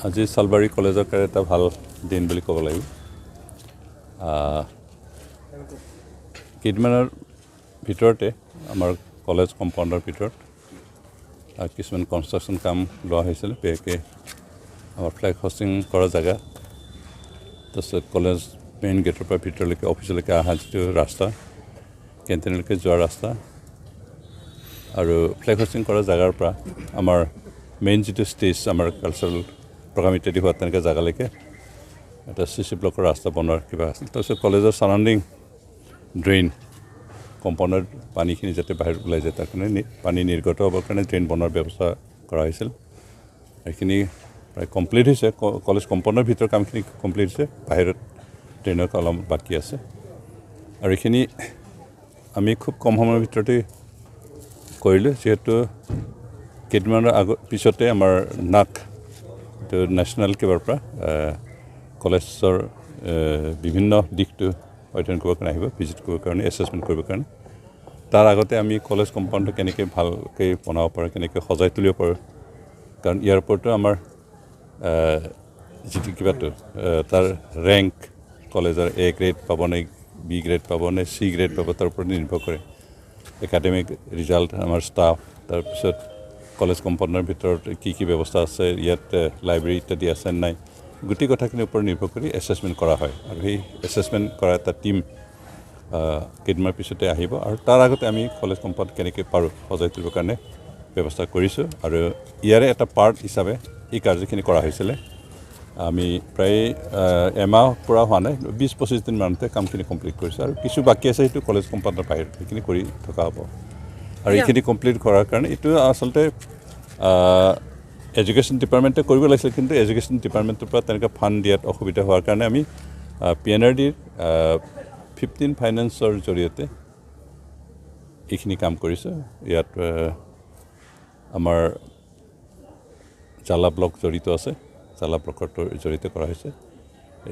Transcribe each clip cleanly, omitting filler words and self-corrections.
আজি সালবাৰী কলেজৰ কাৰণে এটা ভাল দিন বুলি ক'ব লাগিব। কেইদিনমানৰ ভিতৰতে আমাৰ কলেজ কম্পাউণ্ডৰ ভিতৰত কিছুমান কনষ্ট্ৰাকশ্যন কাম লোৱা হৈছিল। বিশেষকৈ আমাৰ ফ্লেগ হোষ্টিং কৰা জেগা, তাৰপিছত কলেজ মেইন গেটৰ পৰা ভিতৰলৈকে অফিচলৈকে অহা যিটো ৰাস্তা, কেণ্টিনলৈকে যোৱা ৰাস্তা, আৰু ফ্লেগ হোষ্টিং কৰা জেগাৰ পৰা আমাৰ মেইন যিটো ষ্টেজ, আমাৰ কালচাৰেল প্ৰগ্ৰাম ইত্যাদি হোৱা তেনেকৈ জেগালৈকে এটা CC ব্লকৰ ৰাস্তা বনোৱাৰ কিবা আছিল। তাৰপিছত কলেজৰ ছাৰাউণ্ডিং ড্ৰেইন, কম্পাউণ্ডৰ পানীখিনি যাতে বাহিৰত ওলাই যায় তাৰ কাৰণে পানী নিৰ্গত হ'বৰ কাৰণে ড্ৰেইন বনোৱাৰ ব্যৱস্থা কৰা হৈছিল। সেইখিনি প্ৰায় কমপ্লিট হৈছে। কলেজ কম্পাউণ্ডৰ ভিতৰৰ কামখিনি কমপ্লিট হৈছে, বাহিৰত ড্ৰেইনৰ অলপ বাকী আছে। আৰু এইখিনি আমি খুব কম সময়ৰ ভিতৰতে কৰিলোঁ, যিহেতু কেইদিনমানৰ পিছতে আমাৰ নাক নেশ্যনেল কিবাৰ পৰা কলেজৰ বিভিন্ন দিশটো অধ্যয়ন কৰিবৰ কাৰণে আহিব, ভিজিট কৰিবৰ কাৰণে, এছেছমেণ্ট কৰিবৰ কাৰণে। তাৰ আগতে আমি কলেজ কম্পাউণ্ডটো কেনেকৈ ভালকৈ বনাব পাৰোঁ, কেনেকৈ সজাই তুলিব পাৰোঁ, কাৰণ ইয়াৰ ওপৰতো আমাৰ যিটো কিবাটো তাৰ ৰেংক, কলেজৰ A গ্ৰেড পাব নে B গ্ৰেড পাব নে C গ্ৰেড পাব, তাৰ ওপৰত নিৰ্ভৰ কৰে। একাডেমিক ৰিজাল্ট, আমাৰ ষ্টাফ, তাৰপিছত কলেজ কম্পাউণ্ডৰ ভিতৰত কি কি ব্যৱস্থা আছে, ইয়াত লাইব্ৰেৰী ইত্যাদি আছে নাই, গোটেই কথাখিনিৰ ওপৰত নিৰ্ভৰ কৰি এছেছমেণ্ট কৰা হয়। আৰু সেই এছেছমেণ্ট কৰা এটা টীম কেইদিনমানৰ পিছতে আহিব। আৰু তাৰ আগতে আমি কলেজ কম্পাউণ্ড কেনেকৈ পাৰোঁ সজাই তুলিবৰ কাৰণে ব্যৱস্থা কৰিছোঁ। আৰু ইয়াৰে এটা পাৰ্ট হিচাপে এই কাৰ্যখিনি কৰা হৈছিলে। আমি প্ৰায় এমাহ পূৰা হোৱা নাই, 20-25 দিনমানতে কামখিনি কমপ্লিট কৰিছোঁ। আৰু কিছু বাকী আছে, সেইটো কলেজ কম্পাউণ্ডৰ বাহিৰত সেইখিনি কৰি থকা হ'ব। আৰু এইখিনি কমপ্লিট কৰাৰ কাৰণে এইটো আচলতে এডুকেশ্যন ডিপাৰ্টমেণ্টে কৰিব লাগিছিল, কিন্তু এডুকেশ্যন ডিপাৰ্টমেণ্টৰ পৰা তেনেকৈ ফাণ্ড দিয়াত অসুবিধা হোৱাৰ কাৰণে আমি PNRDৰ 15 ফাইনেন্সৰ জৰিয়তে এইখিনি কাম কৰিছোঁ। ইয়াত আমাৰ জালা ব্লক জড়িত আছে, জালা ব্লকৰ জড়িত কৰা হৈছে।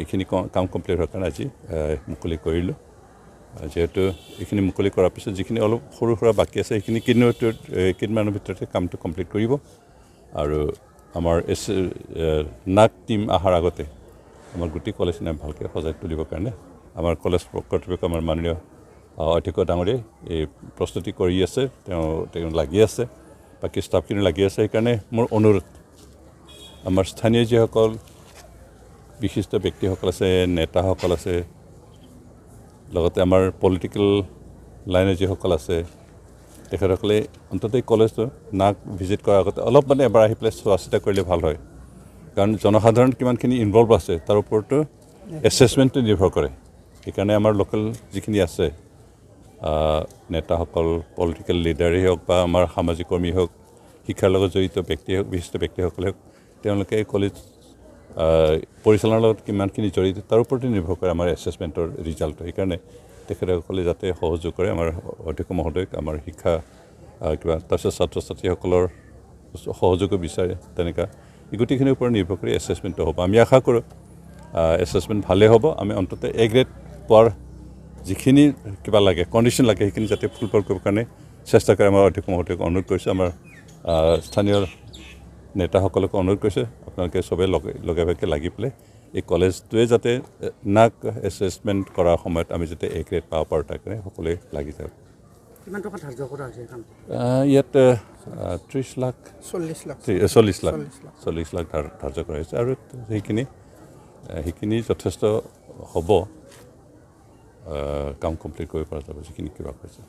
এইখিনি কাম কমপ্লিট হোৱাৰ কাৰণে আজি মুকলি কৰিলোঁ। যিহেতু এইখিনি মুকলি কৰাৰ পিছত যিখিনি অলপ সৰু সুৰা বাকী আছে, সেইখিনি কেইদিনমানৰ ভিতৰতে কামটো কমপ্লিট কৰিব। আৰু আমাৰ নাক টীম অহাৰ আগতে আমাৰ গোটেই কলেজখিনি ভালকৈ সজাই তুলিবৰ কাৰণে আমাৰ কলেজ কৰ্তৃপক্ষ, আমাৰ মাননীয় অধ্যক্ষ ডাঙৰীয়াই এই প্ৰস্তুতি কৰি আছে, তেওঁ লাগি আছে, বাকী ষ্টাফখিনি লাগি আছে। সেইকাৰণে মোৰ অনুৰোধ, আমাৰ স্থানীয় যিসকল বিশিষ্ট ব্যক্তিসকল আছে, নেতাসকল আছে, লগতে আমাৰ পলিটিকেল লাইনৰ যিসকল আছে, তেখেতসকলে অন্ততঃ এই কলেজটো নাক ভিজিট কৰাৰ আগতে অলপ এবাৰ আহি পেলাই চোৱা চিতা কৰিলে ভাল হয়। কাৰণ জনসাধাৰণ কিমানখিনি ইনভলভ আছে তাৰ ওপৰতো এছেছমেণ্টটো নিৰ্ভৰ কৰে। সেইকাৰণে আমাৰ লোকেল যিখিনি আছে নেতাসকল, পলিটিকেল লিডাৰেই হওক বা আমাৰ সামাজিক কৰ্মী হওক, শিক্ষাৰ লগত জড়িত ব্যক্তি হওক, বিশিষ্ট ব্যক্তিসকলে হওক, তেওঁলোকে কলেজ পৰিচালনাৰ লগত কিমানখিনি জড়িত তাৰ ওপৰতে নিৰ্ভৰ কৰে আমাৰ এছেছমেণ্টৰ ৰিজাল্টটো। সেইকাৰণে তেখেতসকলে যাতে সহযোগ কৰে, আমাৰ অধ্যক্ষ মহোদয়ক, আমাৰ শিক্ষা তাৰপিছত ছাত্ৰ ছাত্ৰীসকলৰ সহযোগো বিচাৰে। তেনেকুৱা এই গোটেইখিনিৰ ওপৰত নিৰ্ভৰ কৰি এছেছমেণ্টটো হ'ব। আমি আশা কৰোঁ এছেছমেণ্ট ভালেই হ'ব। আমি অন্ততঃ A গ্ৰেড পোৱাৰ যিখিনি কিবা লাগে, কণ্ডিশ্যন লাগে, সেইখিনি যাতে ফুলফিল কৰিবৰ কাৰণে চেষ্টা কৰে। আমাৰ অধ্যক্ষ মহোদয়ক অনুৰোধ কৰিছোঁ, আমাৰ স্থানীয় নেতাসকলকো অনুৰোধ কৰিছে, আপোনালোকে চবেই লগে ভাগে লাগি পেলাই এই কলেজটোৱে যাতে নাক এছেছমেণ্ট কৰাৰ সময়ত আমি যাতে A গ্ৰেড পাব পাৰোঁ, তাৰ কাৰণে সকলোৱে লাগি যাওক। কিমান টকা ধাৰ্য কৰা হৈছে ইয়াত 40 লাখ ধাৰ্য কৰা হৈছে। আৰু সেইখিনি যথেষ্ট হ'ব, কাম কমপ্লিট কৰিব পৰা যাব যিখিনি কিবা কৰিছে।